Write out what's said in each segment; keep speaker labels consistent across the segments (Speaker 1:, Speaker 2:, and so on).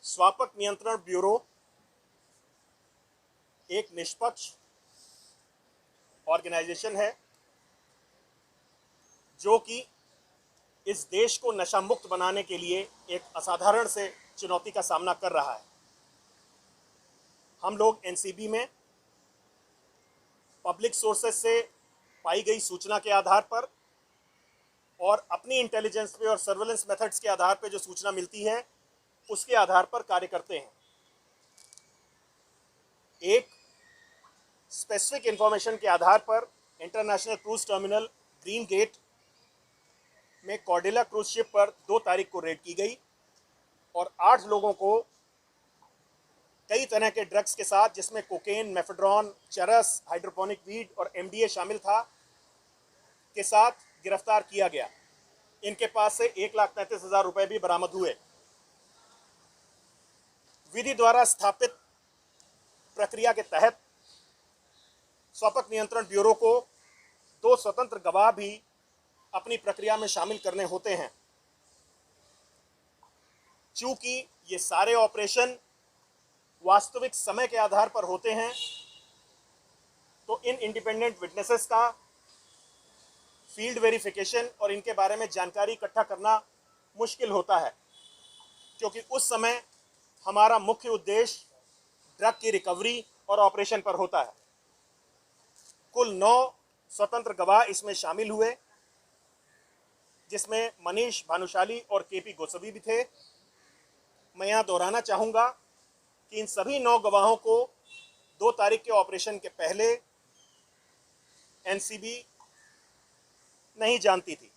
Speaker 1: स्वापक नियंत्रण ब्यूरो एक निष्पक्ष ऑर्गेनाइजेशन है जो कि इस देश को नशा मुक्त बनाने के लिए एक असाधारण से चुनौती का सामना कर रहा है। हम लोग एनसीबी में पब्लिक सोर्सेस से पाई गई सूचना के आधार पर और अपनी इंटेलिजेंस पे और सर्वेलेंस मेथड्स के आधार पे जो सूचना मिलती है उसके आधार पर कार्य करते हैं। एक स्पेसिफिक इंफॉर्मेशन के आधार पर international cruise terminal green gate में कॉर्डेला क्रूज शिप पर 2 तारीख को रेड की गई और 8 लोगों को कई तरह के ड्रग्स के साथ, जिसमें कोकेन, मेफेड्रॉन, चरस, हाइड्रोपोनिक वीड और एमडीए शामिल था, के साथ गिरफ्तार किया गया। इनके पास से 1,35,000 रुपए भी बरामद हुए। विधि द्वारा स्थापित प्रक्रिया के तहत स्वापक नियंत्रण ब्यूरो को 2 स्वतंत्र गवाह भी अपनी प्रक्रिया में शामिल करने होते हैं। चूंकि ये सारे ऑपरेशन वास्तविक समय के आधार पर होते हैं, तो इन इंडिपेंडेंट विटनेसेस का फील्ड वेरिफिकेशन और इनके बारे में जानकारी इकट्ठा करना मुश्किल होता है, क्योंकि उस समय हमारा मुख्य उद्देश्य ड्रग की रिकवरी और ऑपरेशन पर होता है। कुल 9 स्वतंत्र गवाह इसमें शामिल हुए, जिसमें मनीष भानुशाली और केपी गोस्वामी भी थे। मैं यहाँ दोहराना चाहूँगा कि इन सभी 9 गवाहों को 2 तारीख के ऑपरेशन के पहले एनसीबी नहीं जानती थी।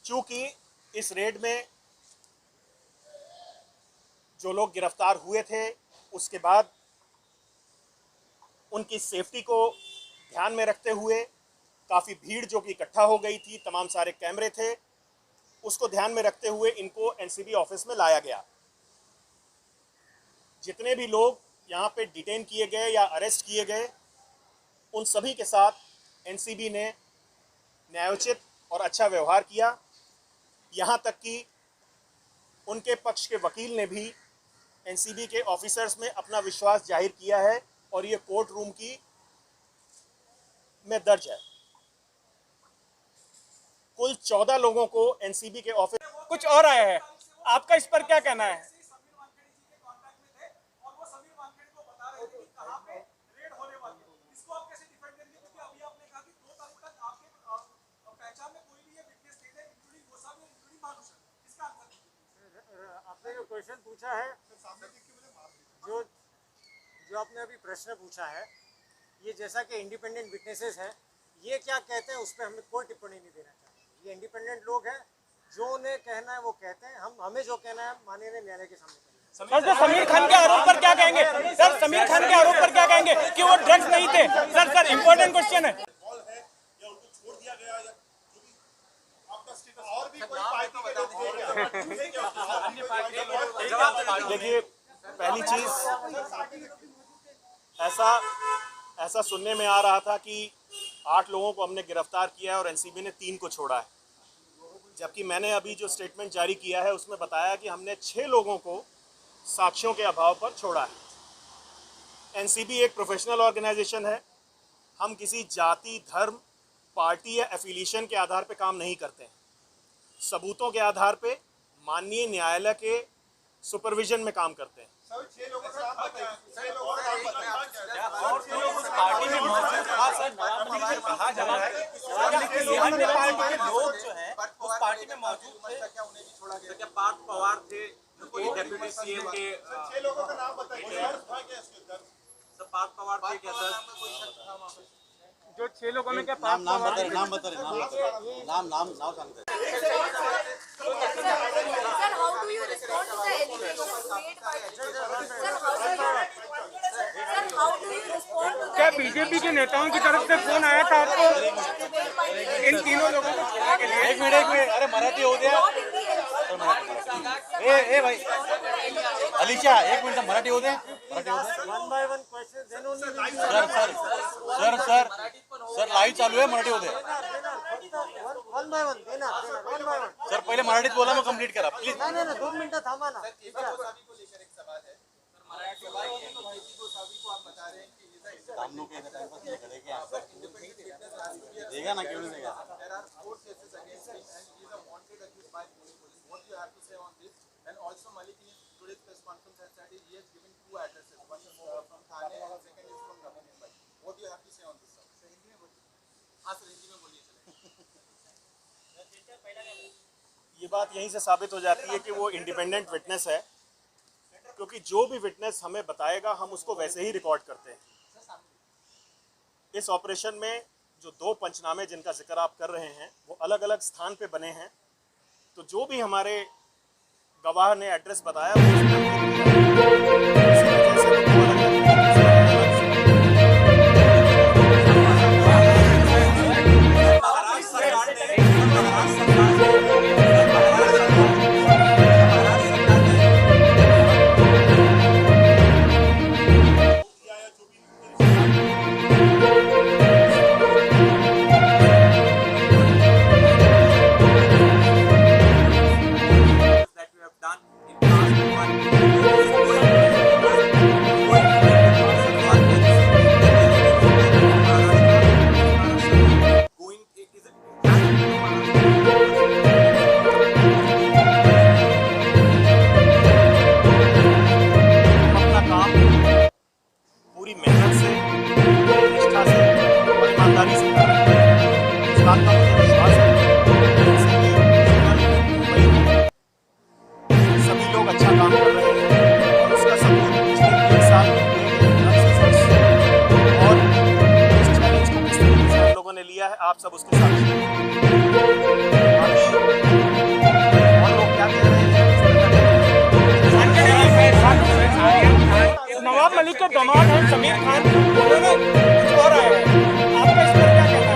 Speaker 1: चूंकि इस रेड में जो लोग गिरफ्तार हुए थे, उसके बाद उनकी सेफ्टी को ध्यान में रखते हुए काफ़ी भीड़ जो कि इकट्ठा हो गई थी, तमाम सारे कैमरे थे, उसको ध्यान में रखते हुए इनको एनसीबी ऑफिस में लाया गया। जितने भी लोग यहाँ पे डिटेन किए गए या अरेस्ट किए गए, उन सभी के साथ एनसीबी ने न्यायोचित और अच्छा व्यवहार किया। यहाँ तक कि उनके पक्ष के वकील ने भी एनसीबी के ऑफिसर्स में अपना विश्वास जाहिर किया है और ये कोर्ट रूम की में दर्ज है। कुल 14 लोगों को एनसीबी के ऑफिस
Speaker 2: कुछ और आया है, आपका इस पर क्या कहना है?
Speaker 3: आपने जो क्वेश्चन पूछा है, जो आपने अभी प्रश्न पूछा है, ये जैसा कि इंडिपेंडेंट विटनेसेस हैं, ये क्या कहते हैं उस पर हमें कोई टिप्पणी नहीं देना चाहिए। ये इंडिपेंडेंट लोग हैं, जो उन्हें कहना है वो कहते हैं। हमें जो कहना है माननीय न्यायालय के सामने कहना है।
Speaker 2: सर, समीर खान के आरोप पर क्या कहेंगे? सर, समीर खान के आरोप पर क्या कहेंगे कि वो ड्रग्स नहीं थे? सर इम्पोर्टेंट क्वेश्चन है।
Speaker 1: देखिए, पहली चीज ऐसा सुनने में आ रहा था कि 8 लोगों को हमने गिरफ्तार किया है और एनसीबी ने 3 को छोड़ा है, जबकि मैंने अभी जो स्टेटमेंट जारी किया है उसमें बताया कि हमने 6 लोगों को साक्ष्यों के अभाव पर छोड़ा है। एनसीबी एक प्रोफेशनल ऑर्गेनाइजेशन है। हम किसी जाति, धर्म, पार्टी या एफिलिएशन के आधार पर काम नहीं करते हैं। सबूतों के आधार पे माननीय न्यायालय के सुपरविजन में काम करते हैं।
Speaker 4: पार्टी में मौजूद था सर, कहा जा रहा है कि अन्य पार्टी के लोग जो हैं उस पार्टी में मौजूद थे। क्या उन्हें भी छोड़ा गया? क्या पार्थ पवार थे, कोई डेप्यूटी सीएम के 6 लोगों का नाम बताइए सर। पार्थ पवार थे क्या सर?
Speaker 2: जो 6 लोगों में क्या
Speaker 5: नाम बता रहे नाम सांगते
Speaker 6: Sir, how do you respond to the allegations made by Sir, how do you respond to the
Speaker 2: क्या बीजेपी के नेताओं की तरफ से फोन आया था आपको इन तीनों लोगों को छोड़ने के लिए?
Speaker 5: एक मिनट अरे मराठी हो गया ए भाई अलीशा एक मिनट मराठी हो दे
Speaker 3: one by one question then only
Speaker 5: sir live चालू आहे मराठी हो दे
Speaker 3: वन वन बाय वन देना वन बाय वन.
Speaker 5: सर पहिले मराठीत बोला मग कंप्लीट करा प्लीज.
Speaker 3: नाही नाही 2 मिनिटं थांबा ना.
Speaker 5: हम लोग के टाइम पास नहीं करेंगे आप. देगा ना क्यों नहीं देगा.
Speaker 7: And also Malik in today's press conference has said he has given 2 addresses. One is from Thane and second is from Navi Mumbai. What do you have to say on this, sir? Sir, Hindi में बोलिए. हाँ sir Hindi में बोलिए चलिए.
Speaker 1: ये बात यहीं से साबित हो जाती है कि वो इंडिपेंडेंट विटनेस है, क्योंकि जो भी विटनेस हमें बताएगा हम उसको वैसे ही रिकॉर्ड करते हैं. इस ऑपरेशन में जो 2 पंचनामे जिनका जिक्र आप कर रहे हैं वो अलग अलग स्थान पे बने हैं. तो जो भी हमारे गवाह ने एड्रेस बताया वो
Speaker 4: that you have done in past 1 going it is
Speaker 1: अपना काम पूरी मेहनत से, निष्ठा से और ईमानदारी से कर रहे हैं. इस बात का मुझे विश्वास है. सभी लोग अच्छा काम कर रहे हैं और उसका सबूत पिछले 1 साल में हुए और इस चैलेंज को किस तरीके से हम लोगों ने लिया है आप सब उसके साक्षी हैं. बाकी और लोग क्या कह रहे हैं
Speaker 2: नवाब मलिक के दामाद हैं समीर खान, उन्होंने कुछ और आया है. आपका इस पर क्या कहना है?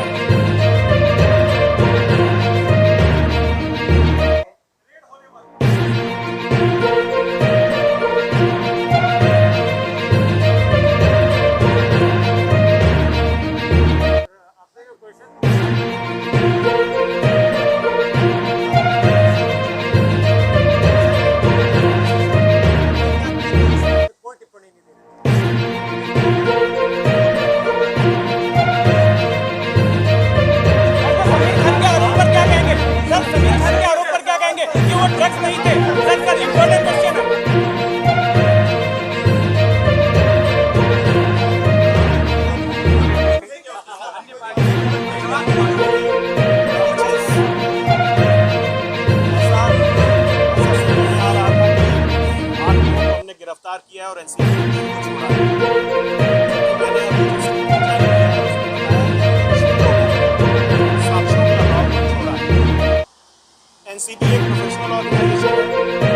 Speaker 3: आपने जो क्वेश्चन कोई टिप्पणी नहीं देना.
Speaker 2: समीर खान के आरोप पर क्या कहेंगे सर? समीर खान के आरोप पर क्या कहेंगे कि वो ड्रग्स नहीं थे? सर इम्पोर्टेंट क्वेश्चन है.
Speaker 1: हमने गिरफ्तार किया है और एनसीबी ने 3 को छोड़ा है. मैंने अभी जो स्टेटमेंट जारी किया है उसमें बताया कि 6 लोगों को साक्ष्यों के अभाव में छोड़ा है. एनसीबी एक प्रोफेशनल ऑर्गेनाइजेशन है.